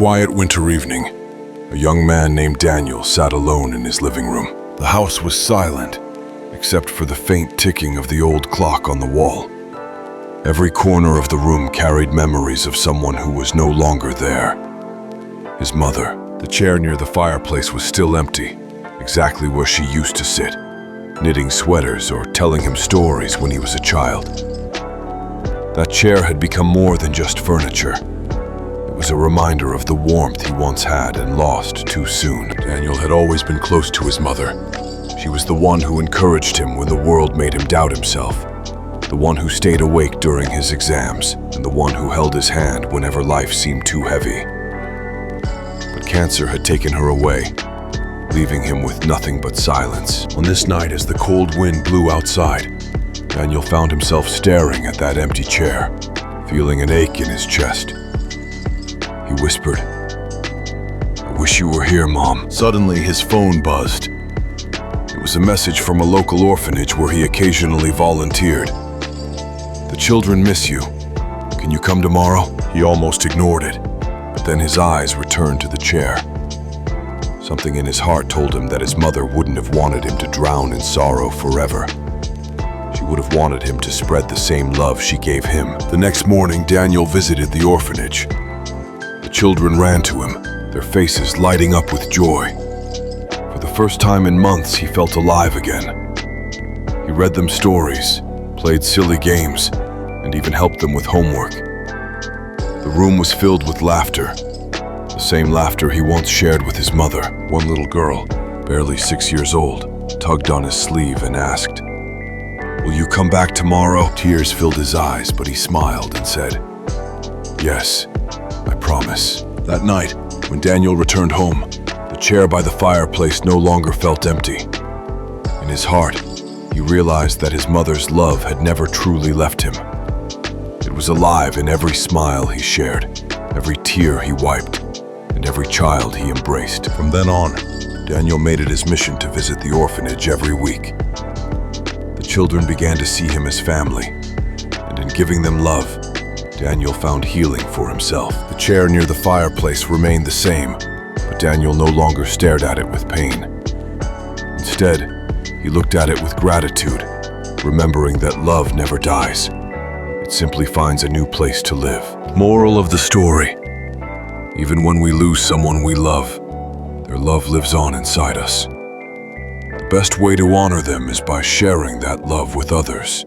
quiet winter evening, a young man named Daniel sat alone in his living room. The house was silent, except for the faint ticking of the old clock on the wall. Every corner of the room carried memories of someone who was no longer there. His mother. The chair near the fireplace was still empty, exactly where she used to sit, knitting sweaters or telling him stories when he was a child. That chair had become more than just furniture. It was a reminder of the warmth he once had and lost too soon. Daniel had always been close to his mother. She was the one who encouraged him when the world made him doubt himself, the one who stayed awake during his exams, and the one who held his hand whenever life seemed too heavy. But cancer had taken her away, leaving him with nothing but silence. On this night, as the cold wind blew outside, Daniel found himself staring at that empty chair, feeling an ache in his chest. He whispered, "I wish you were here, Mom." Suddenly, his phone buzzed. It was a message from a local orphanage where he occasionally volunteered. "The children miss you. Can you come tomorrow?" He almost ignored it, but then his eyes returned to the chair. Something in his heart told him that his mother wouldn't have wanted him to drown in sorrow forever. She would have wanted him to spread the same love she gave him. The next morning, Daniel visited the orphanage. The children ran to him, their faces lighting up with joy. For the first time in months, he felt alive again. He read them stories, played silly games, and even helped them with homework. The room was filled with laughter, the same laughter he once shared with his mother. One little girl, barely 6 years old, tugged on his sleeve and asked, "Will you come back tomorrow?" Tears filled his eyes, but he smiled and said, "Yes, I promise." That night, when Daniel returned home, the chair by the fireplace no longer felt empty. In his heart, he realized that his mother's love had never truly left him. It was alive in every smile he shared, every tear he wiped, and every child he embraced. From then on, Daniel made it his mission to visit the orphanage every week. The children began to see him as family, and in giving them love, Daniel found healing for himself. The chair near the fireplace remained the same, but Daniel no longer stared at it with pain. Instead, he looked at it with gratitude, remembering that love never dies. It simply finds a new place to live. Moral of the story: even when we lose someone we love, their love lives on inside us. The best way to honor them is by sharing that love with others.